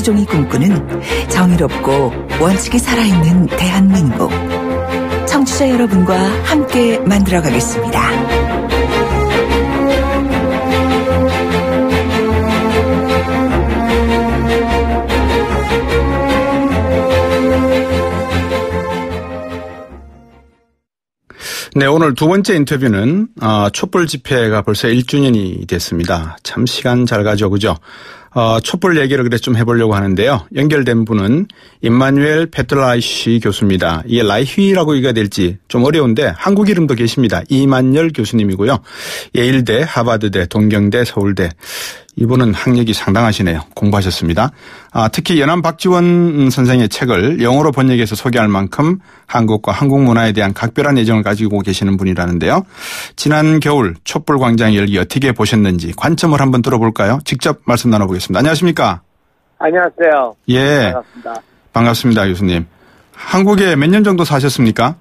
수종이 꿈꾸는 정의롭고 원칙이 살아있는 대한민국. 청취자 여러분과 함께 만들어가겠습니다. 네, 오늘 두 번째 인터뷰는 촛불 집회가 벌써 1주년이 됐습니다. 참 시간 잘 가죠, 그죠? 촛불 얘기를 그래 좀 해보려고 하는데요. 연결된 분은 임마누엘 페트라이시 교수입니다. 이게 라이휘라고 얘기가 될지 좀 어려운데 한국 이름도 계십니다. 이만열 교수님이고요. 예일대, 하버드대, 동경대, 서울대. 이분은 학력이 상당하시네요. 공부하셨습니다. 특히 연암 박지원 선생의 책을 영어로 번역해서 소개할 만큼 한국과 한국 문화에 대한 각별한 애정을 가지고 계시는 분이라는데요. 지난 겨울 촛불 광장 열기 어떻게 보셨는지 관점을 한번 들어볼까요? 직접 말씀 나눠보겠습니다. 안녕하십니까? 안녕하세요. 예. 반갑습니다. 반갑습니다, 교수님. 한국에 몇 년 정도 사셨습니까?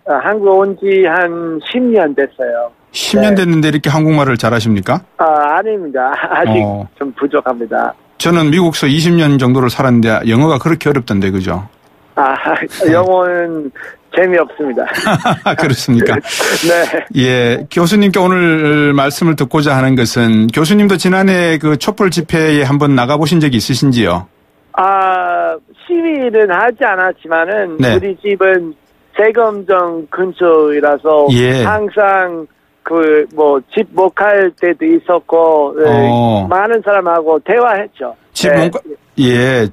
한국 온 지 한 10년 됐어요. 10년 됐는데 이렇게 한국말을 잘하십니까? 아닙니다. 아직 좀 부족합니다. 저는 미국서 20년 정도를 살았는데 영어가 그렇게 어렵던데, 그죠? 영어는 재미없습니다. 그렇습니까? 네. 예. 교수님께 오늘 말씀을 듣고자 하는 것은 교수님도 지난해 그 촛불 집회에 한번 나가보신 적이 있으신지요? 시위는 하지 않았지만은 네. 우리 집은 세검정 근처이라서 예. 항상 집 못 갈 때도 있었고, 많은 사람하고 대화했죠.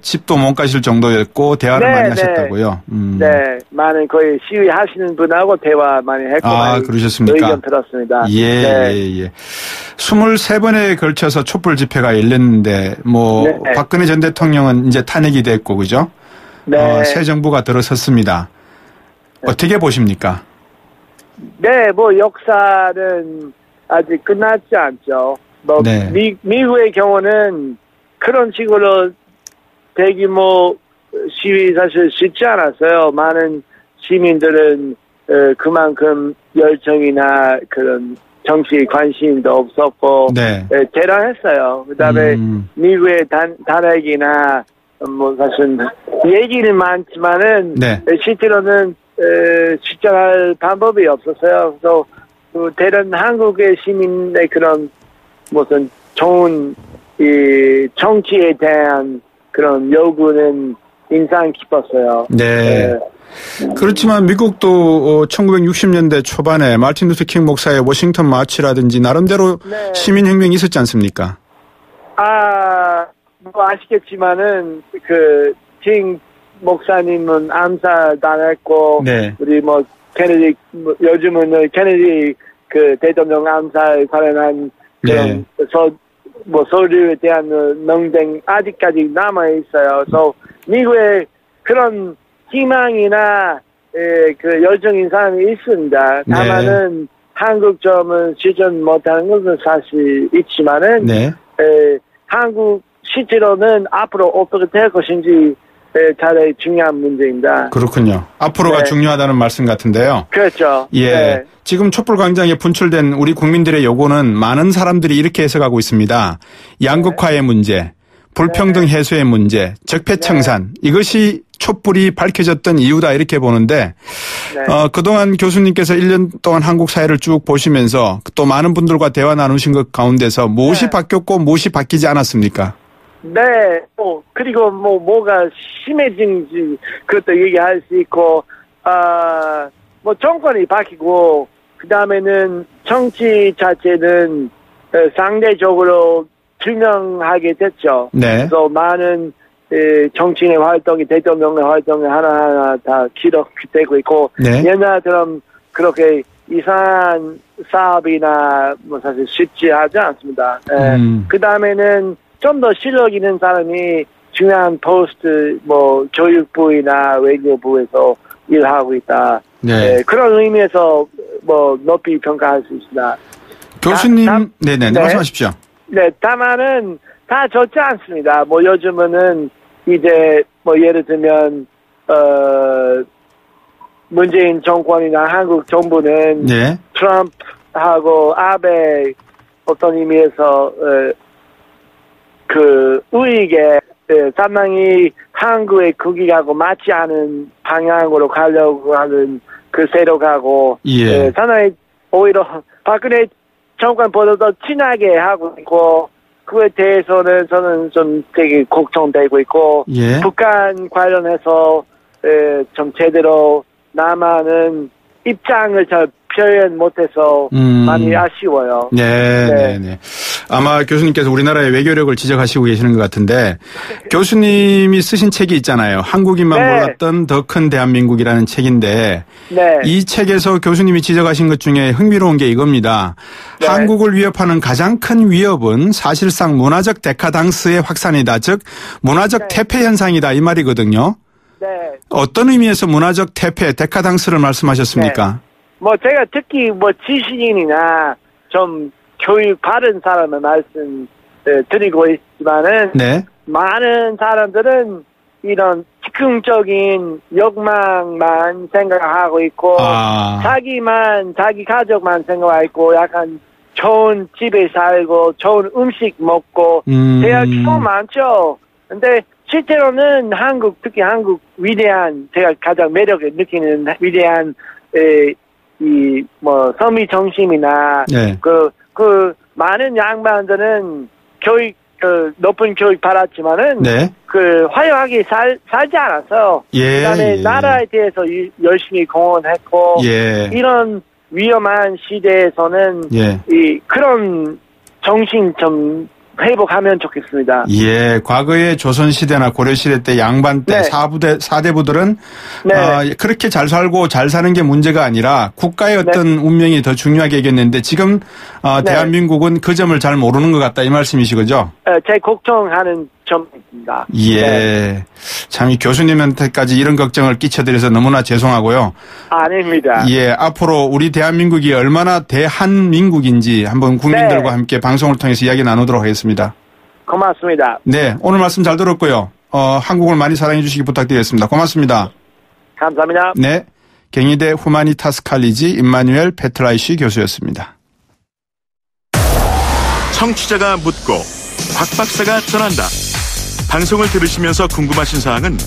집도 못 가실 정도였고, 대화를 많이 하셨다고요? 네, 많은 거의 시위 하시는 분하고 대화 많이 했고, 그러셨습니까? 의견 들었습니다. 예. 23번에 걸쳐서 촛불 집회가 열렸는데, 박근혜 전 대통령은 이제 탄핵이 됐고, 그죠? 네. 새 정부가 들어섰습니다. 어떻게 보십니까? 네, 역사는 아직 끝났지 않죠. 미국의 경우는 그런 식으로 대규모 시위 사실 쉽지 않았어요. 많은 시민들은 그만큼 열정이나 그런 정치 관심도 없었고, 대단했어요. 그 다음에 미국의 탄핵이나 사실 얘기는 많지만은 실제로는 실천할 방법이 없었어요. 그래서 대단 한국의 시민의 그런 무슨 좋은 이 정치에 대한 그런 요구는 인상 깊었어요. 네. 그렇지만 미국도 1960년대 초반에 마틴 루터 킹 목사의 워싱턴 마치라든지 나름대로 시민혁명이 있었지 않습니까? 아시겠지만은 킹 목사님은 암살당했고, 우리 케네디, 요즘은 케네디 대통령 암살 관련한 그런 서류에 대한 논쟁 아직까지 남아있어요. 그래서 미국에 그런 희망이나 열정인 사람이 있습니다. 다만은 한국 점은 실천 못하는 것은 사실 있지만은, 한국 실제로는 앞으로 어떻게 될 것인지 대단히 중요한 문제입니다. 그렇군요. 앞으로가 중요하다는 말씀 같은데요. 그렇죠. 예. 지금 촛불 광장에 분출된 우리 국민들의 요구는 많은 사람들이 이렇게 해석하고 있습니다. 양극화의 문제, 불평등 해소의 문제, 적폐청산. 이것이 촛불이 밝혀졌던 이유다 이렇게 보는데 그동안 교수님께서 1년 동안 한국 사회를 쭉 보시면서 또 많은 분들과 대화 나누신 것 가운데서 무엇이 바뀌었고 무엇이 바뀌지 않았습니까? 네, 그리고 뭐가 심해진지 그것도 얘기할 수 있고, 정권이 바뀌고, 그 다음에는 정치 자체는 상대적으로 투명하게 됐죠. 그래서 많은 정치인의 활동이, 대통령의 활동이 하나하나 다 기록되고 있고, 옛날처럼 그렇게 이상한 사업이나 사실 쉽지 하지 않습니다. 그 다음에는 좀 더 실력 있는 사람이 중요한 포스트, 교육부이나 외교부에서 일하고 있다. 그런 의미에서 높이 평가할 수 있습니다. 교수님, 말씀하십시오. 네, 다만은 다 좋지 않습니다. 요즘은 이제 예를 들면 문재인 정권이나 한국 정부는 트럼프하고 아베 어떤 의미에서 우익의 상당히 한국의 국익하고 맞지 않은 방향으로 가려고 하는 그 세력하고 예. 상당히 오히려 박근혜 정권보다도 친하게 하고 있고 그에 대해서는 저는 좀 되게 걱정되고 있고 예. 북한 관련해서 좀 제대로 남한은 입장을 잘 표현 못해서 많이 아쉬워요. 네. 아마 교수님께서 우리나라의 외교력을 지적하시고 계시는 것 같은데 교수님이 쓰신 책이 있잖아요. 한국인만 몰랐던 더 큰 대한민국이라는 책인데 이 책에서 교수님이 지적하신 것 중에 흥미로운 게 이겁니다. 한국을 위협하는 가장 큰 위협은 사실상 문화적 데카당스의 확산이다. 즉 문화적 퇴폐 현상이다 이 말이거든요. 어떤 의미에서 문화적 퇴폐, 데카당스를 말씀하셨습니까? 뭐 제가 특히 뭐 지식인이나 좀 교육 바른 사람의 말씀 드리고 있지만은 많은 사람들은 이런 즉흥적인 욕망만 생각하고 있고 자기 가족만 생각하고 있고 약간 좋은 집에 살고 좋은 음식 먹고 대학 좀 많죠. 근데 실제로는 특히 한국 위대한 제가 가장 매력을 느끼는 위대한 서미 정신이나 그 많은 양반들은 높은 교육 받았지만은 화려하게 살지 않았어요. 그다음에 나라에 대해서 열심히 공헌했고 이런 위험한 시대에서는 그런 정신 좀 회복하면 좋겠습니다. 예, 과거의 조선시대나 고려시대 때 양반 때 사대부들은 그렇게 잘 살고 잘 사는 게 문제가 아니라 국가의 어떤 운명이 더 중요하게 여겼는데 지금 대한민국은 그 점을 잘 모르는 것 같다 이 말씀이시 그죠? 제 걱정하는 점입니다. 예, 참 이 교수님한테까지 이런 걱정을 끼쳐드려서 너무나 죄송하고요. 아닙니다. 예, 앞으로 우리 대한민국이 얼마나 대한민국인지 한번 국민들과 함께 방송을 통해서 이야기 나누도록 하겠습니다. 고맙습니다. 네, 오늘 말씀 잘 들었고요. 한국을 많이 사랑해 주시기 부탁드리겠습니다. 고맙습니다. 감사합니다. 네, 경희대 후마니타스 칼리지 임마누엘 페트라이시 교수였습니다. 청취자가 묻고 박 박사가 전한다. 방송을 들으시면서 궁금하신 사항은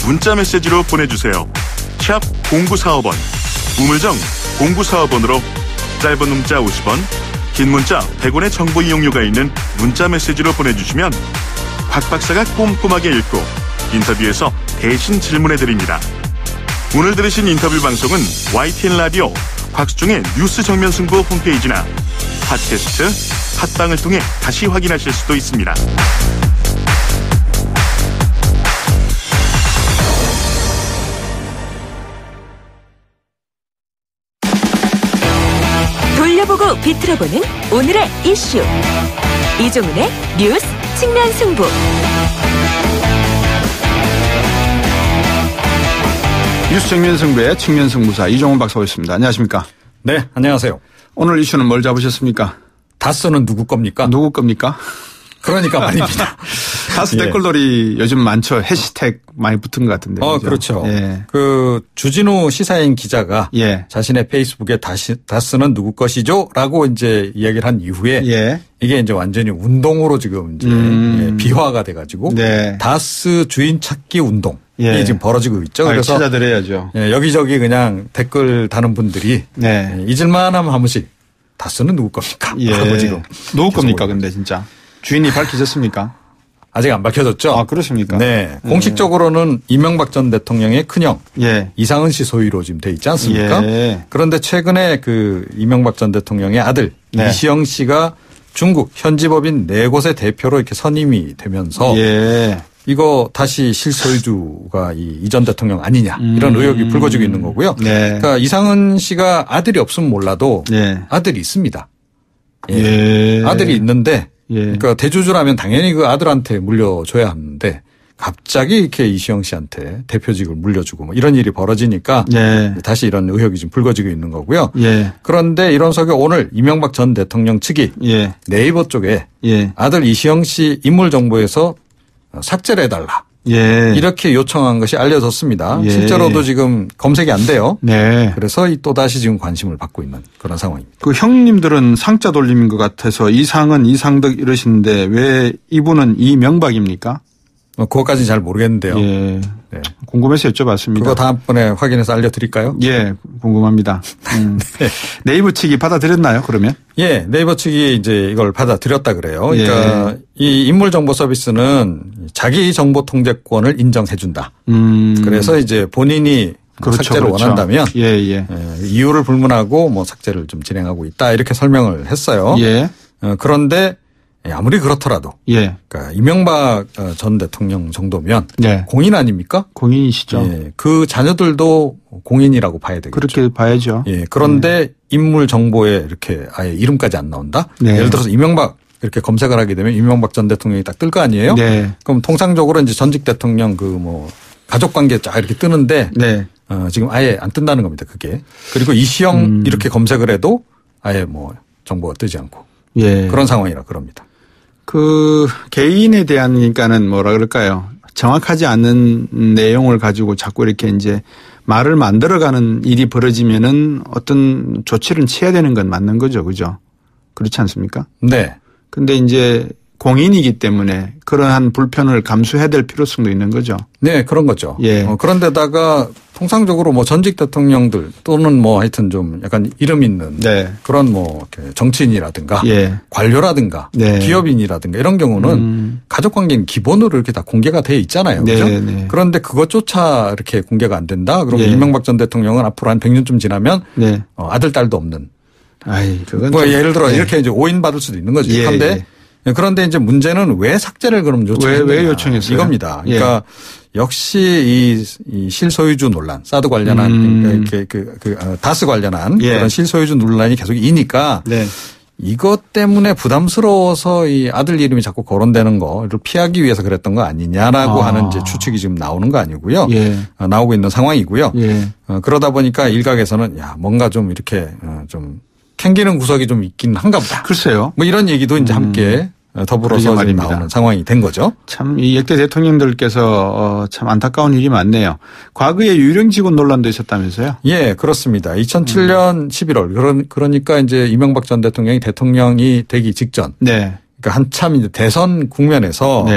문자 메시지로 보내주세요. 샵 0945번, 우물정 0945번으로 짧은 문자 50원, 긴 문자 100원의 정보 이용료가 있는 문자 메시지로 보내주시면 박 박사가 꼼꼼하게 읽고 인터뷰에서 대신 질문해드립니다. 오늘 들으신 인터뷰 방송은 YTN 라디오 곽수중의 뉴스 정면 승부 홈페이지나 팟캐스트, 팟빵을 통해 다시 확인하실 수도 있습니다. 돌려보고 비틀어보는 오늘의 이슈. 이종훈의 뉴스 측면 승부. 뉴스 측면 승부의 측면 승부사 이종훈 박사 오셨습니다. 안녕하십니까? 네, 안녕하세요. 오늘 이슈는 뭘 잡으셨습니까? 다스는 누구 겁니까? 누구 겁니까? 그러니까 말입니다. 다스 댓글놀이 요즘 많죠. 해시태그 많이 붙은 것 같은데. 그렇죠. 그 주진우 시사인 기자가 자신의 페이스북에 다스는 누구 것이죠? 라고 이제 이야기를 한 이후에 이게 이제 완전히 운동으로 지금 이제 비화가 돼가지고 다스 주인 찾기 운동. 이게 지금 벌어지고 있죠. 그래서 찾아드려야죠. 여기저기 그냥 댓글 다는 분들이 잊을만 하면 한 번씩 다스는 누구 겁니까? 라고 지금. 누구 겁니까 근데 진짜? 주인이 밝혀졌습니까? 아직 안 밝혀졌죠. 아, 그렇습니까? 네. 공식적으로는 이명박 전 대통령의 큰형 이상은 씨 소유로 지금 돼 있지 않습니까? 그런데 최근에 그 이명박 전 대통령의 아들 이시영 씨가 중국 현지법인 4곳의 대표로 이렇게 선임이 되면서 이거 다시 실소유주가 이 전 대통령 아니냐 이런 의혹이 불거지고 있는 거고요. 그러니까 이상은 씨가 아들이 없으면 몰라도 아들이 있습니다. 아들이 있는데 그러니까 대주주라면 당연히 그 아들한테 물려줘야 하는데 갑자기 이렇게 이시영 씨한테 대표직을 물려주고 뭐 이런 일이 벌어지니까 다시 이런 의혹이 좀 불거지고 있는 거고요. 그런데 이런 속에 오늘 이명박 전 대통령 측이 네이버 쪽에 아들 이시영 씨 인물 정보에서 삭제를 해달라. 이렇게 요청한 것이 알려졌습니다. 실제로도 지금 검색이 안 돼요. 그래서 또다시 지금 관심을 받고 있는 그런 상황입니다. 그 형님들은 상자 돌림인 것 같아서 이상은 이상득 이러시는데 왜 이분은 이명박입니까? 그것까지는 잘 모르겠는데요. 예. 네. 궁금해서 여쭤봤습니다. 그거 다음번에 확인해서 알려드릴까요? 예, 궁금합니다. 네. 네이버 측이 받아들였나요, 그러면? 예, 네이버 측이 이제 이걸 받아들였다 그래요. 그러니까 이 인물정보 서비스는 자기 정보 통제권을 인정해준다. 그래서 이제 본인이 그렇죠, 삭제를 그렇죠. 원한다면 예. 이유를 불문하고 뭐 삭제를 좀 진행하고 있다 이렇게 설명을 했어요. 예. 그런데 아무리 그렇더라도 그러니까 이명박 전 대통령 정도면 공인 아닙니까? 공인이시죠. 예, 그 자녀들도 공인이라고 봐야 되겠죠. 그렇게 봐야죠. 예, 그런데 인물 정보에 이렇게 아예 이름까지 안 나온다? 예를 들어서 이명박 이렇게 검색을 하게 되면 이명박 전 대통령이 딱 뜰 거 아니에요? 그럼 통상적으로 이제 전직 대통령 그 뭐 가족 관계 쫙 이렇게 뜨는데 지금 아예 안 뜬다는 겁니다. 그게. 그리고 이시영 이렇게 검색을 해도 아예 뭐 정보가 뜨지 않고 그런 상황이라 그럽니다. 그 개인에 대한 그러니까는 뭐라 그럴까요? 정확하지 않은 내용을 가지고 자꾸 이렇게 이제 말을 만들어가는 일이 벌어지면은 어떤 조치를 취해야 되는 건 맞는 거죠, 그죠? 그렇지 않습니까? 네. 근데 이제 공인이기 때문에 그러한 불편을 감수해야 될 필요성도 있는 거죠. 네, 그런 거죠. 예. 그런데다가 통상적으로 뭐 전직 대통령들 또는 뭐 하여튼 좀 약간 이름 있는 그런 뭐 정치인이라든가 관료라든가 기업인이라든가 이런 경우는 가족 관계는 기본으로 이렇게 다 공개가 돼 있잖아요. 그렇죠? 그런데 그것조차 이렇게 공개가 안 된다. 그러면 이명박 전 대통령은 앞으로 한 100년쯤 지나면 아들 딸도 없는. 그건 뭐 예를 들어 이렇게 이제 오인 받을 수도 있는 거죠. 그런데 이제 문제는 왜 삭제를 그럼 요청했냐. 왜 요청했어요? 이겁니다. 그러니까 역시 이 실소유주 논란, 사드 관련한 다스 관련한 그런 실소유주 논란이 계속 이니까 이것 때문에 부담스러워서 이 아들 이름이 자꾸 거론되는 거를 피하기 위해서 그랬던 거 아니냐라고 하는 이제 추측이 지금 나오는 거 아니고요. 나오고 있는 상황이고요. 그러다 보니까 일각에서는 야, 뭔가 좀 이렇게 좀 캥기는 구석이 좀 있긴 한가 보다. 글쎄요. 뭐 이런 얘기도 이제 함께 더불어서 나오는 상황이 된 거죠. 참 이 역대 대통령들께서 참 안타까운 일이 많네요. 과거에 유령 직원 논란도 있었다면서요? 예, 그렇습니다. 2007년 11월 그러니까 이제 이명박 전 대통령이 되기 직전. 그러니까 한참 이제 대선 국면에서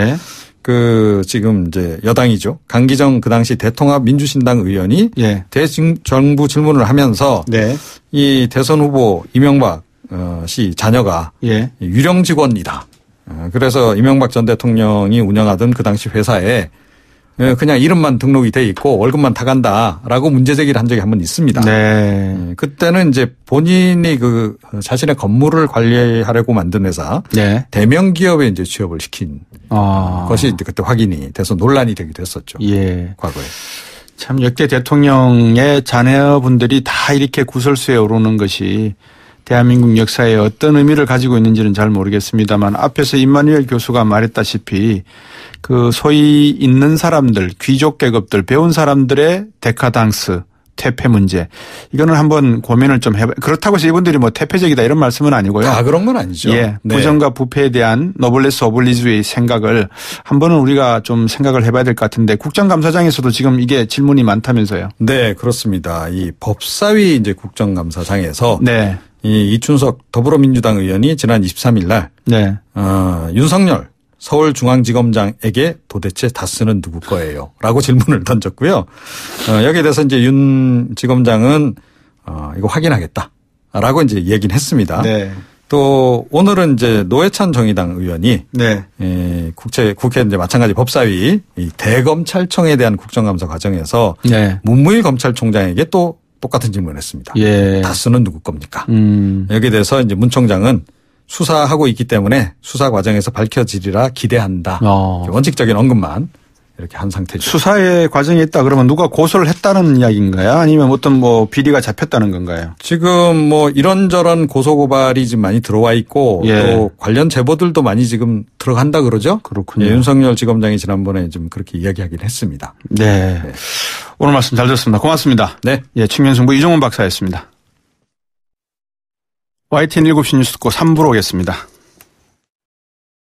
그 지금 이제 여당이죠. 강기정 그 당시 대통합 민주신당 의원이 대정부 질문을 하면서 이 대선 후보 이명박 씨 자녀가 유령 직원이다. 그래서 이명박 전 대통령이 운영하던 그 당시 회사에 그냥 이름만 등록이 돼 있고 월급만 타간다라고 문제 제기를 한 적이 한 번 있습니다. 그때는 이제 본인이 그 자신의 건물을 관리하려고 만든 회사 대명 기업에 이제 취업을 시킨 것이 이제 그때 확인이 돼서 논란이 되기도 했었죠. 과거에. 참 역대 대통령의 자녀분들이 다 이렇게 구설수에 오르는 것이 대한민국 역사에 어떤 의미를 가지고 있는지는 잘 모르겠습니다만 앞에서 임마누엘 교수가 말했다시피 그 소위 있는 사람들, 귀족 계급들, 배운 사람들의 데카당스, 퇴폐 문제. 이거는 한번 고민을 좀 해봐. 그렇다고 해서 이분들이 뭐 퇴폐적이다 이런 말씀은 아니고요. 다 그런 건 아니죠. 부정과 부패에 대한 노블레스 오블리주의 생각을 한번은 우리가 좀 생각을 해봐야 될 것 같은데 국정감사장에서도 지금 이게 질문이 많다면서요. 네, 그렇습니다. 이 법사위 이제 국정감사장에서 이 이춘석 더불어민주당 의원이 지난 23일 날 윤석열 서울중앙지검장에게 도대체 다스는 누구 거예요? 라고 질문을 던졌고요. 여기에 대해서 이제 윤 지검장은 이거 확인하겠다라고 이제 얘기는 했습니다. 또 오늘은 이제 노회찬 정의당 의원이 국회 이제 마찬가지 법사위 이 대검찰청에 대한 국정감사 과정에서 문무일 검찰총장에게 또 똑같은 질문을 했습니다. 다스는 누구 겁니까? 여기에 대해서 이제 문 총장은 수사하고 있기 때문에 수사 과정에서 밝혀지리라 기대한다. 원칙적인 언급만 이렇게 한 상태죠. 수사의 과정이 있다 그러면 누가 고소를 했다는 이야기인가요? 아니면 어떤 뭐 비리가 잡혔다는 건가요? 지금 뭐 이런저런 고소고발이 지금 많이 들어와 있고 또 관련 제보들도 많이 지금 들어간다 그러죠. 그렇군요. 윤석열 지검장이 지난번에 좀 그렇게 이야기하긴 했습니다. 오늘 말씀 잘 들었습니다. 고맙습니다. 측면승부 이종훈 박사였습니다. YTN 7시 뉴스 듣고 3부로 오겠습니다.